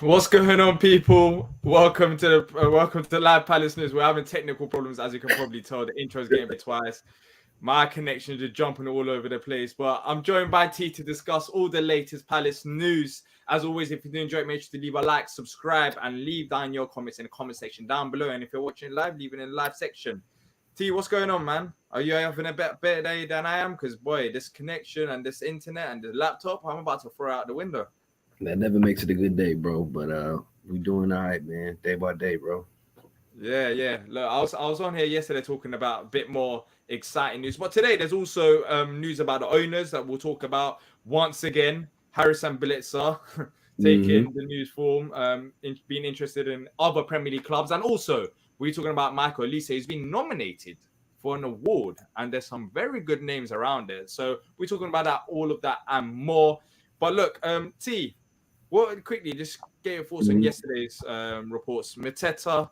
What's going on, people? Welcome to Live Palace News. We're having technical problems, as you can probably tell. The intro's getting me twice. My connection just jumping all over the place. But I'm joined by T to discuss all the latest Palace news. As always, if you do enjoy it, make sure to leave a like, subscribe, and leave down your comments in the comment section down below. And if you're watching live, leave it in the live section. T, what's going on, man? Are you having a better day than I am? Because boy, this connection and this internet and the laptop, I'm about to throw out the window. That never makes it a good day, bro. But we doing all right, man. Day by day, bro. Yeah. Look, I was on here yesterday talking about a bit more exciting news, but today there's also news about the owners that we'll talk about once again. Harris and Blitzer taking the news form, being interested in other Premier League clubs, and also we're talking about Michael Olise. He's been nominated for an award, and there's some very good names around it. So we're talking about that, all of that, and more. But look, T, what quickly just get your thoughts on yesterday's reports. Mateta,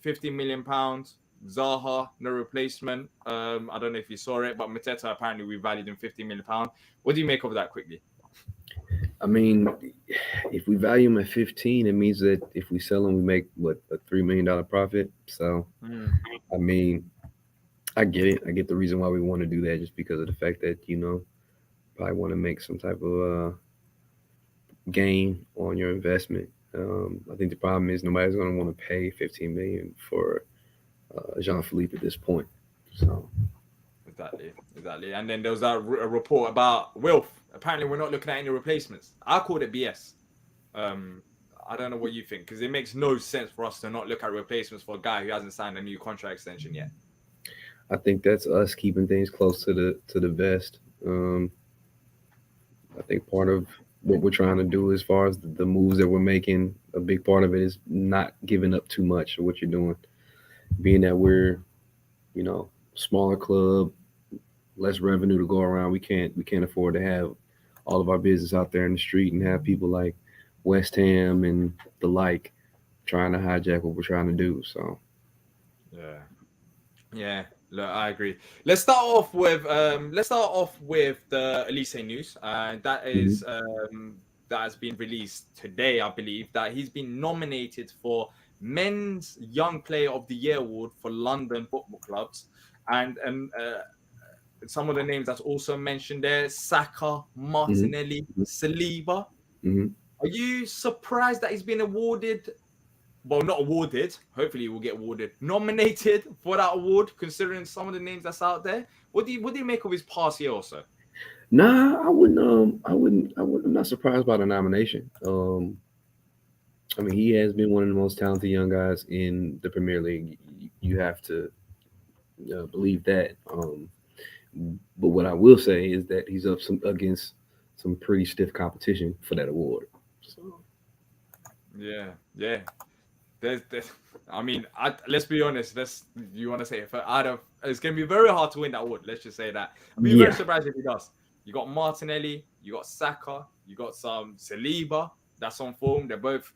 £50 million. Zaha, no replacement. I don't know if you saw it, but Mateta apparently we valued him £50 million. What do you make of that quickly? I mean, if we value him at 15, it means that if we sell him, we make a $3 million profit. So, I mean, I get it. I get the reason why we want to do that, just because of the fact that probably want to make some type of gain on your investment. I think the problem is nobody's going to want to pay 15 million for Jean-Philippe at this point. So exactly. And then there was that report about Wilf. Apparently, we're not looking at any replacements. I called it BS. I don't know what you think, because it makes no sense for us to not look at replacements for a guy who hasn't signed a new contract extension yet. I think that's us keeping things close to the vest. I think part of what we're trying to do as far as the moves that we're making, a big part of it is not giving up too much of what you're doing. Being that we're, smaller club, less revenue to go around, we can't afford to have all of our business out there in the street and have people like West Ham and the like trying to hijack what we're trying to do. So yeah. Look, I agree. Let's start off with the Olise news. That is that has been released today, I believe, that he's been nominated for Men's Young Player of the Year award for London football clubs, and some of the names that's also mentioned there: Saka, Martinelli, Saliba. Are you surprised that he's been awarded? Well, not awarded. Hopefully, he will get awarded. Nominated for that award, considering some of the names that's out there. What do you make of his past year also? Nah, I wouldn't. I'm not surprised by the nomination. I mean, he has been one of the most talented young guys in the Premier League. You have to believe that. But what I will say is that he's up against some pretty stiff competition for that award. So. Yeah. There's I mean, let's be honest. You want to say it's going to be very hard to win that award. Let's just say that. I'd be very surprised if he does. You got Martinelli, you got Saka, you got some Saliba that's on form.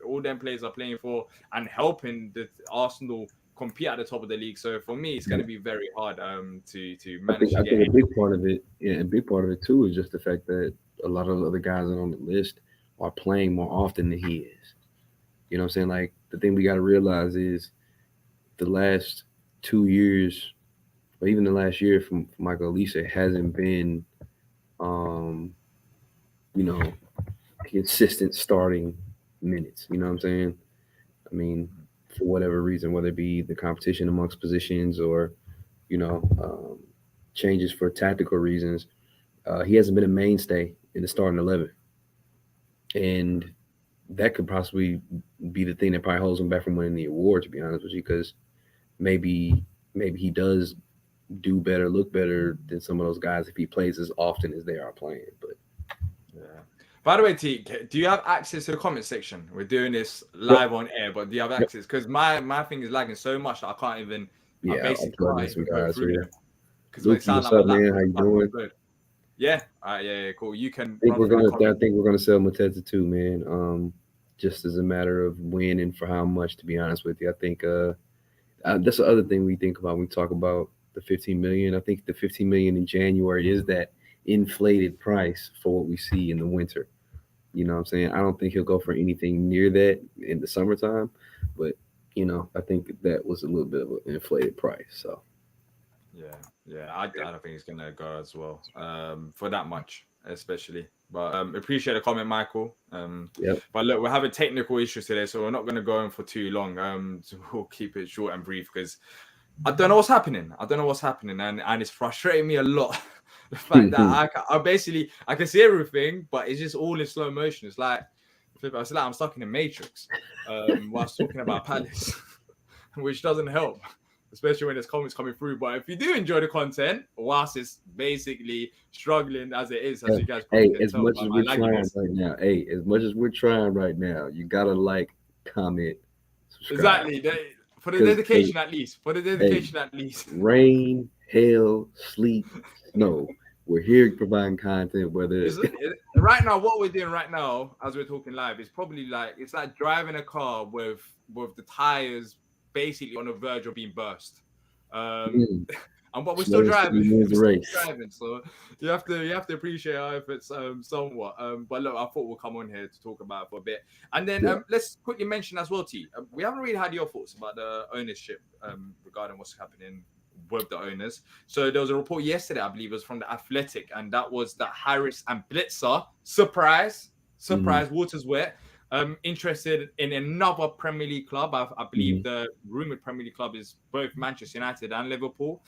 All them players are playing for and helping the Arsenal compete at the top of the league. So for me, it's going to be very hard to manage. I think a big part of it too is just the fact that a lot of the other guys that are on the list are playing more often than he is. You know what I'm saying? Like, the thing we got to realize is the last 2 years, or even the last year from Michael Olise hasn't been, consistent starting minutes. You know what I'm saying? I mean, for whatever reason, whether it be the competition amongst positions or, changes for tactical reasons, he hasn't been a mainstay in the starting 11. And that could possibly be the thing that probably holds him back from winning the award, to be honest with you, because maybe he does do better, look better than some of those guys if he plays as often as they are playing. But yeah. By the way, T, do you have access to the comment section? We're doing this live on air, but do you have access? Because my thing is lagging so much that I can't even. Yeah, I basically can't even go through them. Because it sounds like man, how you doing? Good. Yeah. Yeah, cool. You can. I think we're gonna sell Mateta too, man. Just as a matter of when and for how much. To be honest with you, I think that's the other thing we think about when we talk about the 15 million. I think the 15 million in January is that inflated price for what we see in the winter. You know what I'm saying? I don't think he'll go for anything near that in the summertime, but I think that was a little bit of an inflated price. So I don't think he's gonna go as well. For that much, especially. But appreciate the comment, Michael. yep. But look, we're having technical issues today, so we're not gonna go on for too long. So we'll keep it short and brief because I don't know what's happening. And it's frustrating me a lot. The fact that I can see everything, but it's just all in slow motion. It's like I'm stuck in a matrix. Whilst talking about Palace, which doesn't help, especially when there's comments coming through. But if you do enjoy the content, whilst it's basically struggling as it is, as you guys probably can as tell much by as my we're trying lagginess. right now, as much as we're trying right now, you gotta like, comment, subscribe. Exactly. For the Because dedication at least. hey, rain, hail, sleet, snow, we're here providing content. Whether Right now, what we're doing right now, as we're talking live, is probably like it's like driving a car with the tires basically on the verge of being burst. mm, But we're still snow and steady driving. wins We're the still race. driving. So you have to appreciate our efforts somewhat. But look, I thought we'll come on here to talk about it for a bit, and then Yeah. let's quickly mention as well, T. We haven't really had your thoughts about the ownership regarding what's happening with the owners. So there was a report yesterday, I believe it was from the Athletic, and that was that Harris and Blitzer, surprise, Mhm, waters wet, interested in another Premier League club. I believe mhm. the rumored Premier League club is both Manchester United and Liverpool.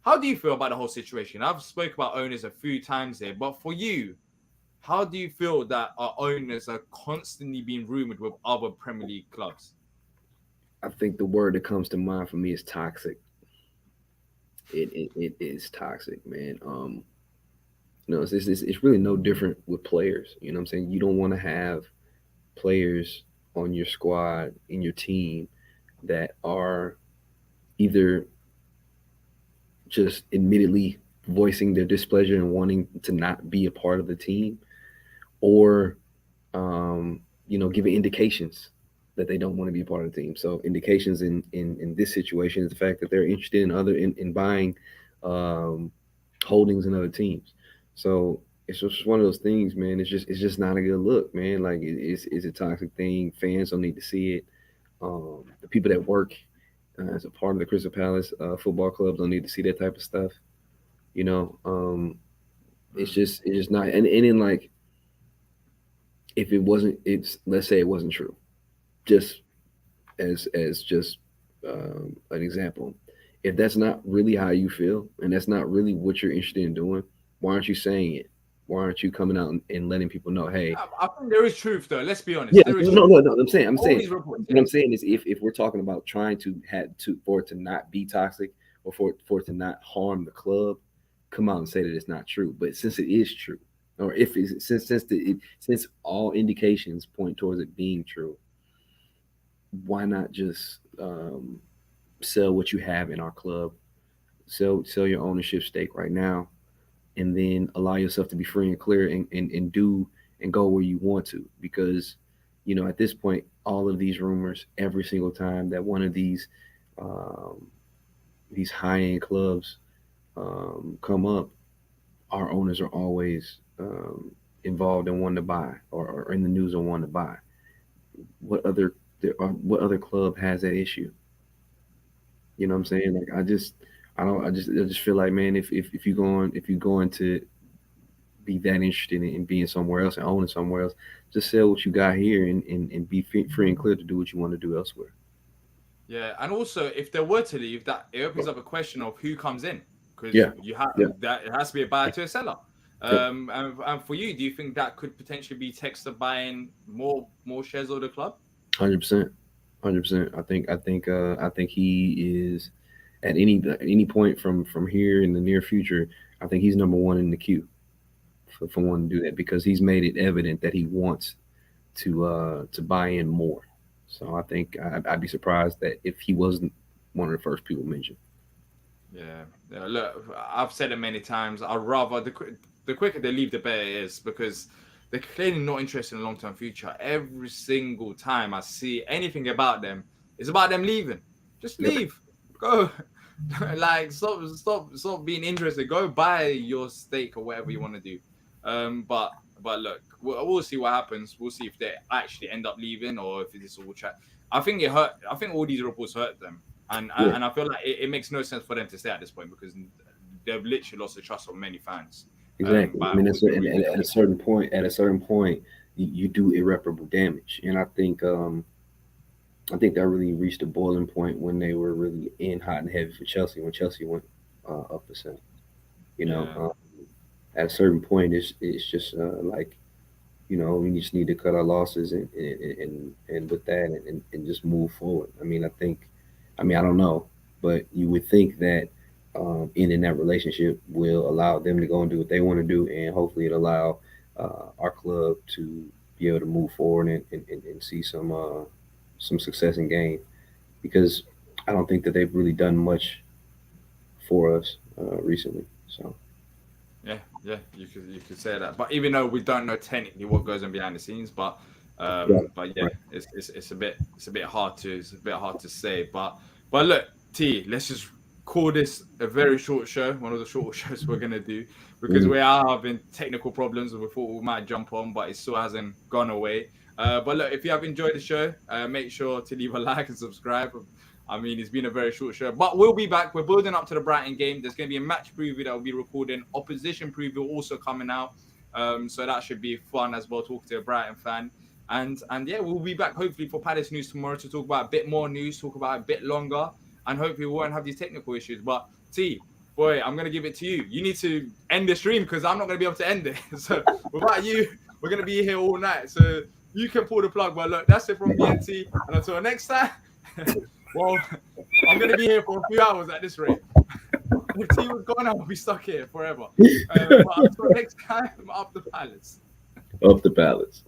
How do you feel about the whole situation? I've spoke about owners a few times here, but for you, how do you feel that our owners are constantly being rumored with other Premier League clubs? I think the word that comes to mind for me is toxic. It is toxic, man. It's really no different with players. You know what I'm saying? You don't want to have players on your squad, in your team, that are either just admittedly voicing their displeasure and wanting to not be a part of the team, or giving indications that they don't want to be a part of the team. So indications in this situation is the fact that they're interested in buying um, holdings in other teams. So it's just one of those things, man. It's just not a good look, man. Like, it's a toxic thing. Fans don't need to see it. The people that work as a part of the Crystal Palace Football Club don't need to see that type of stuff. You know, it's just not. And then, like, if it wasn't, it's let's say it wasn't true, just as just an example. If that's not really how you feel, and that's not really what you're interested in doing, why aren't you saying it? Why aren't you coming out and letting people know, hey, I think there is truth, though. Let's be honest. yeah, There is no, truth. no, no. I'm saying, All these reports, what yeah. I'm saying is, if we're talking about trying to for it to not be toxic, or for it to not harm the club, come out and say that it's not true. But since it is true, or if it's, since all indications point towards it being true, why not just sell what you have in our club, sell your ownership stake right now, and then allow yourself to be free and clear, and do and go where you want to. Because at this point, all of these rumors, every single time that one of these high end clubs come up, our owners are always involved in wanting to buy, or in the news on wanting to buy. What other club has that issue? You know what I'm saying? Like, I just feel like, man, if you're going to be that interested in being somewhere else and owning somewhere else, just sell what you got here, and be free and clear to do what you want to do elsewhere. Yeah, and also if they were to leave, that it opens up a question of who comes in, because Yeah, you have yeah, that it has to be a buyer to a seller. yep, And for you, do you think that could potentially be Texter buying more shares of the club? 100%, 100%. I think he is, at any point from here in the near future. I think he's number one in the queue for wanting to do that, because he's made it evident that he wants to buy in more. So I think I'd be surprised that if he wasn't one of the first people mentioned. Yeah. Look, I've said it many times. I'd rather the quicker they leave, the better it is, because they're clearly not interested in the long-term future. Every single time I see anything about them, it's about them leaving. Just Yep. leave, go. Like, stop being interested. Go buy your steak or whatever you want to do. But But look, we'll see what happens. We'll see if they actually end up leaving or if it's all chat. I think it hurt. I think all these reports hurt them, and I feel like it makes no sense for them to stay at this point because they've literally lost the trust of many fans. Exactly. I mean, at a certain point, you do irreparable damage, and I think that really reached a boiling point when they were really in hot and heavy for Chelsea when Chelsea went up the center. You know, at a certain point, it's just like, you know, we just need to cut our losses and with that and just move forward. I mean, I don't know, but you would think that in that relationship will allow them to go and do what they want to do, and hopefully it allow our club to be able to move forward and see some success in game, because I don't think that they've really done much for us recently. So yeah, you could say that. But even though we don't know technically what goes on behind the scenes, but it's a bit hard to say. But look, T, let's just call this a very short show, one of the shortest shows we're gonna do, because we are having technical problems and we thought we might jump on, but it still hasn't gone away. But look, if you have enjoyed the show, make sure to leave a like and subscribe. I mean, it's been a very short show, but we'll be back. We're building up to the Brighton game. There's going to be a match preview that we'll be recording. Opposition preview also coming out. So that should be fun as well, talking to a Brighton fan. And yeah, we'll be back hopefully for Palace news tomorrow to talk about a bit more news, talk about it a bit longer, and hopefully we won't have these technical issues. But T, boy, I'm going to give it to you. You need to end the stream because I'm not going to be able to end it. So without you, we're going to be here all night. So you can pull the plug. But look, that's it from BNT. And until next time, well, I'm going to be here for a few hours at this rate. If T was gone, I'll be stuck here forever. But until next time, up the Palace. Up the Palace.